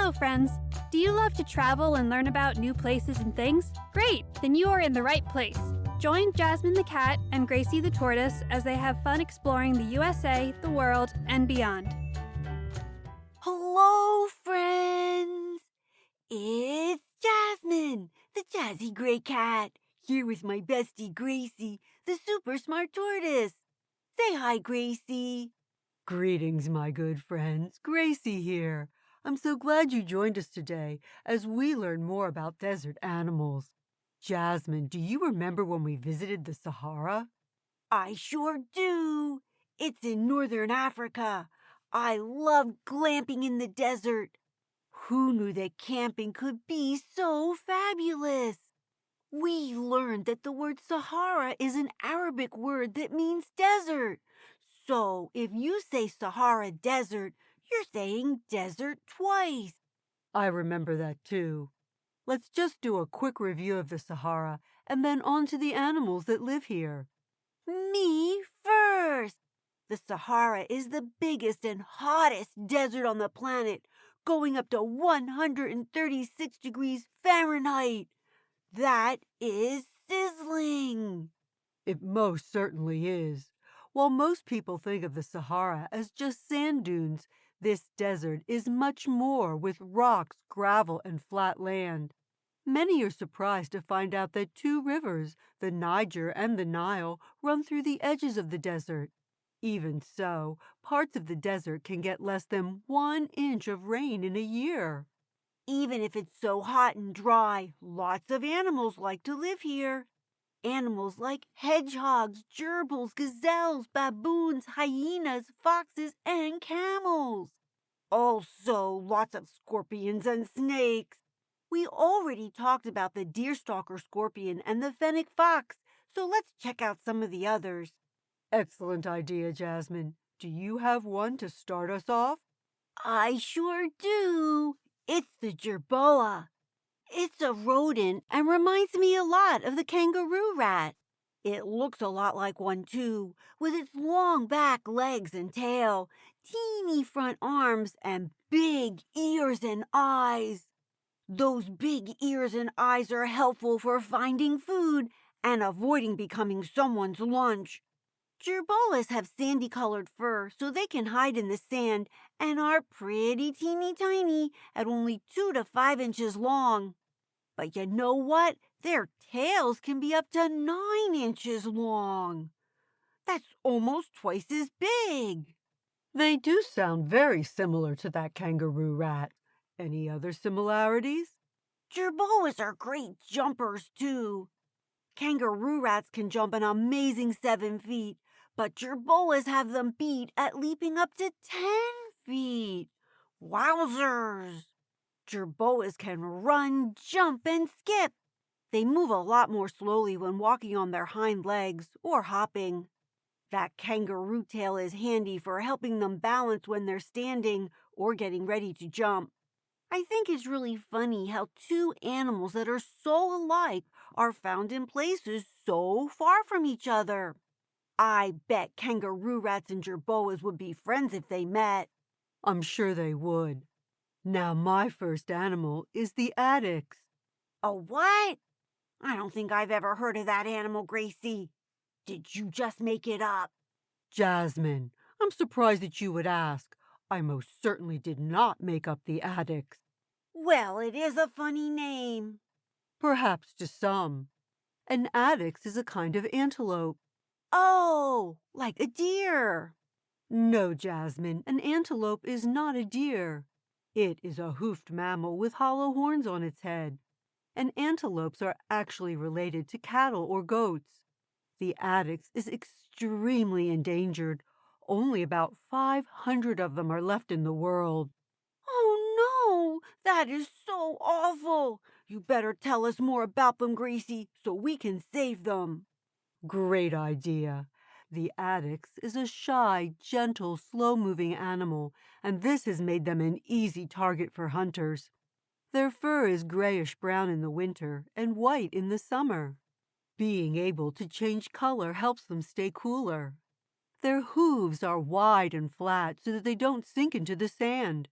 Hello, friends. Do you love to travel and learn about new places and things? Great! Then you are in the right place. Join Jasmine the cat and Gracie the tortoise as they have fun exploring the USA, the world, and beyond. Hello, friends! It's Jasmine, the jazzy gray cat, here with my bestie Gracie, the super smart tortoise. Say hi, Gracie. Greetings, my good friends. Gracie here. I'm so glad you joined us today as we learn more about desert animals. Jasmine, do you remember when we visited the Sahara? I sure do. It's in northern Africa. I love glamping in the desert. Who knew that camping could be so fabulous? We learned that the word Sahara is an Arabic word that means desert. So if you say Sahara Desert, you're saying desert twice. I remember that too. Let's just do a quick review of the Sahara and then on to the animals that live here. Me first. The Sahara is the biggest and hottest desert on the planet, going up to 136 degrees Fahrenheit. That is sizzling. It most certainly is. While most people think of the Sahara as just sand dunes, this desert is much more with rocks, gravel, and flat land. Many are surprised to find out that two rivers, the Niger and the Nile, run through the edges of the desert. Even so, parts of the desert can get less than 1 inch of rain in a year. Even if it's so hot and dry, lots of animals like to live here. Animals like hedgehogs, gerbils, gazelles, baboons, hyenas, foxes, and camels. Also, lots of scorpions and snakes. We already talked about the deerstalker scorpion and the fennec fox, so let's check out some of the others. Excellent idea, Jasmine. Do you have one to start us off? I sure do. It's the jerboa. It's a rodent and reminds me a lot of the kangaroo rat. It looks a lot like one too, with its long back legs and tail, teeny front arms, and big ears and eyes. Those big ears and eyes are helpful for finding food and avoiding becoming someone's lunch. Jerboas have sandy-colored fur so they can hide in the sand and are pretty teeny tiny at only 2 to 5 inches long. But you know what? Their tails can be up to 9 inches long. That's almost twice as big. They do sound very similar to that kangaroo rat. Any other similarities? Jerboas are great jumpers, too. Kangaroo rats can jump an amazing 7 feet, but jerboas have them beat at leaping up to 10 feet. Wowzers! Jerboas can run, jump, and skip. They move a lot more slowly when walking on their hind legs or hopping. That kangaroo tail is handy for helping them balance when they're standing or getting ready to jump. I think it's really funny how two animals that are so alike are found in places so far from each other. I bet kangaroo rats and jerboas would be friends if they met. I'm sure they would. Now my first animal is the addax. A what? I don't think I've ever heard of that animal, Gracie. Did you just make it up? Jasmine, I'm surprised that you would ask. I most certainly did not make up the addax. Well, it is a funny name. Perhaps to some. An addax is a kind of antelope. Oh, like a deer. No, Jasmine, an antelope is not a deer. It is a hoofed mammal with hollow horns on its head. And antelopes are actually related to cattle or goats. The addax is extremely endangered. Only about 500 of them are left in the world. Oh no, that is so awful. You better tell us more about them, Gracie, so we can save them. Great idea. The addax is a shy, gentle, slow-moving animal, and this has made them an easy target for hunters. Their fur is grayish-brown in the winter and white in the summer. Being able to change color helps them stay cooler. Their hooves are wide and flat so that they don't sink into the sand.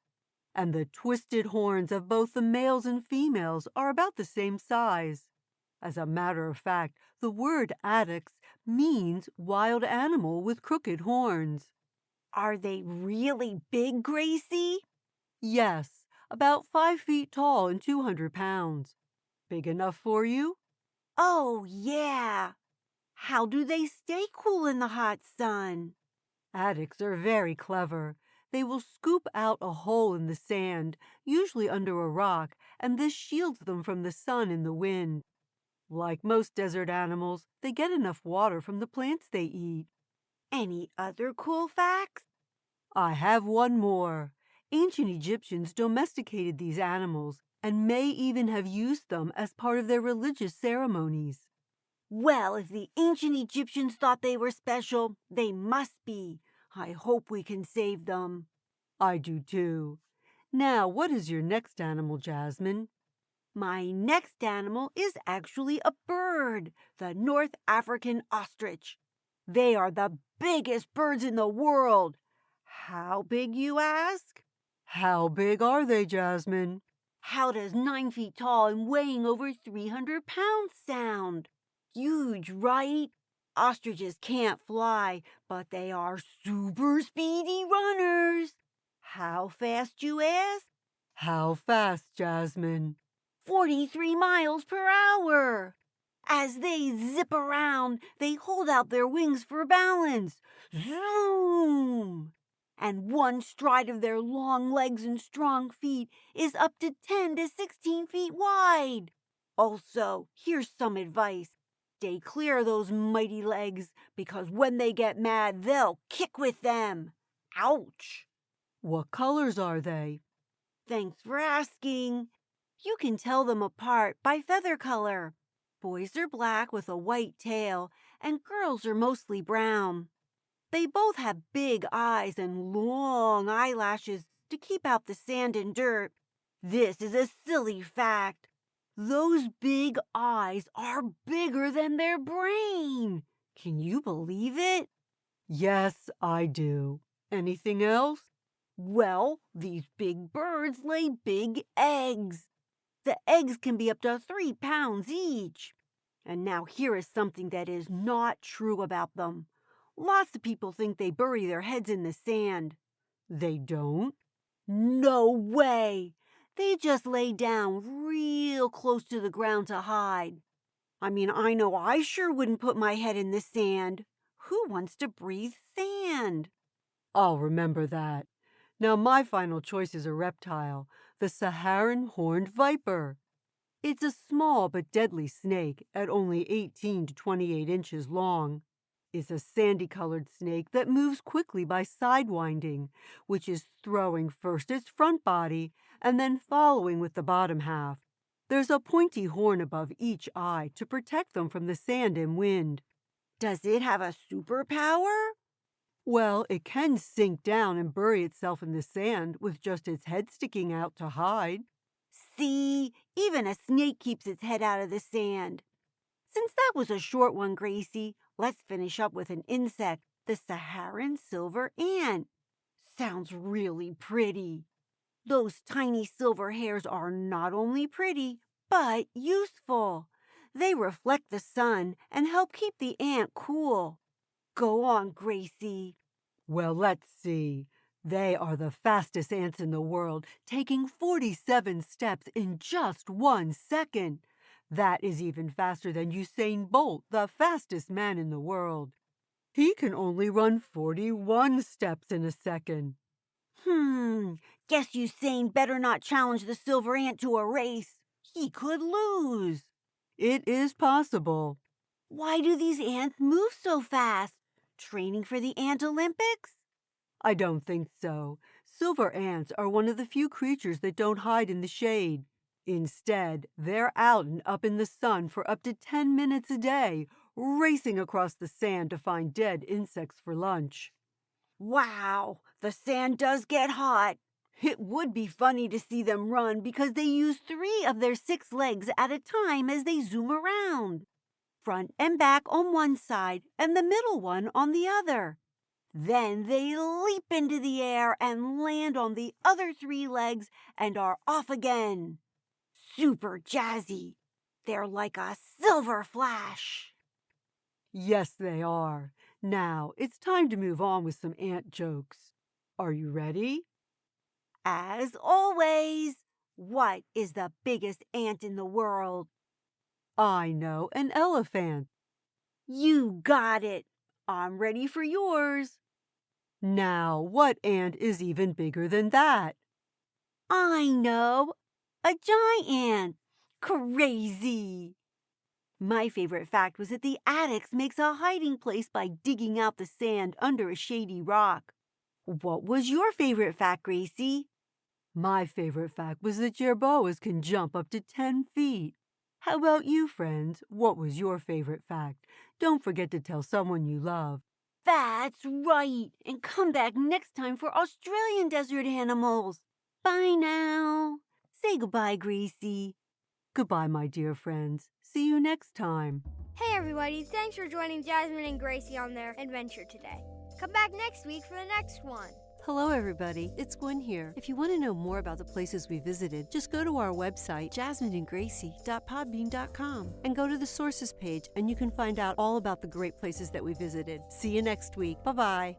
and the twisted horns of both the males and females are about the same size. As a matter of fact, the word addax means wild animal with crooked horns. Are they really big, Gracie? Yes, about 5 feet tall and 200 pounds. Big enough for you? Oh, yeah. How do they stay cool in the hot sun? Addax are very clever. They will scoop out a hole in the sand, usually under a rock, and this shields them from the sun and the wind. Like most desert animals, they get enough water from the plants they eat. Any other cool facts? I have one more. Ancient Egyptians domesticated these animals and may even have used them as part of their religious ceremonies. Well, if the ancient Egyptians thought they were special, they must be. I hope we can save them. I do too. Now, what is your next animal, Jasmine? My next animal is actually a bird, the North African ostrich. They are the biggest birds in the world. How big, you ask? How big are they, Jasmine? How does 9 feet tall and weighing over 300 pounds sound? Huge, right? Ostriches can't fly, but they are super speedy runners. How fast, you ask? How fast, Jasmine? 43 miles per hour. As they zip around, they hold out their wings for balance. Zoom! And one stride of their long legs and strong feet is up to 10 to 16 feet wide. Also, here's some advice. Stay clear of those mighty legs, because when they get mad, they'll kick with them. Ouch! What colors are they? Thanks for asking. You can tell them apart by feather color. Boys are black with a white tail, and girls are mostly brown. They both have big eyes and long eyelashes to keep out the sand and dirt. This is a silly fact. Those big eyes are bigger than their brain. Can you believe it? Yes, I do. Anything else? Well, these big birds lay big eggs. The eggs can be up to 3 pounds each. And now here is something that is not true about them. Lots of people think they bury their heads in the sand. They don't? No way! They just lay down real close to the ground to hide. I mean, I know I sure wouldn't put my head in the sand. Who wants to breathe sand? I'll remember that. Now my final choice is a reptile, the Saharan horned viper. It's a small but deadly snake at only 18 to 28 inches long. It's a sandy-colored snake that moves quickly by sidewinding, which is throwing first its front body and then following with the bottom half. There's a pointy horn above each eye to protect them from the sand and wind. Does it have a superpower? Well, it can sink down and bury itself in the sand with just its head sticking out to hide. See, even a snake keeps its head out of the sand. Since that was a short one, Gracie, let's finish up with an insect, the Saharan silver ant. Sounds really pretty. Those tiny silver hairs are not only pretty, but useful. They reflect the sun and help keep the ant cool. Go on, Gracie. Well, let's see. They are the fastest ants in the world, taking 47 steps in just 1 second. That is even faster than Usain Bolt, the fastest man in the world. He can only run 41 steps in a second. Guess Usain better not challenge the silver ant to a race. He could lose. It is possible. Why do these ants move so fast? Training for the Ant Olympics? I don't think so. Silver ants are one of the few creatures that don't hide in the shade. Instead, they're out and up in the sun for up to 10 minutes a day, racing across the sand to find dead insects for lunch. Wow, the sand does get hot. It would be funny to see them run because they use 3 of their 6 legs at a time as they zoom around. Front and back on one side and the middle one on the other. Then they leap into the air and land on the other 3 legs and are off again. Super jazzy. They're like a silver flash. Yes, they are. Now, it's time to move on with some ant jokes. Are you ready? As always, what is the biggest ant in the world? I know, an elephant. You got it. I'm ready for yours. Now, what ant is even bigger than that? I know. A giant. Crazy. My favorite fact was that the Addicts makes a hiding place by digging out the sand under a shady rock. What was your favorite fact, Gracie? My favorite fact was that jerboas can jump up to 10 feet. How about you, friends? What was your favorite fact? Don't forget to tell someone you love. That's right. And come back next time for Australian desert animals. Bye now. Say goodbye, Gracie. Goodbye, my dear friends. See you next time. Hey everybody, thanks for joining Jasmine and Gracie on their adventure today. Come back next week for the next one. Hello everybody, it's Gwen here. If you want to know more about the places we visited, just go to our website, jasmineandgracie.podbean.com, and go to the sources page and you can find out all about the great places that we visited. See you next week. Bye-bye.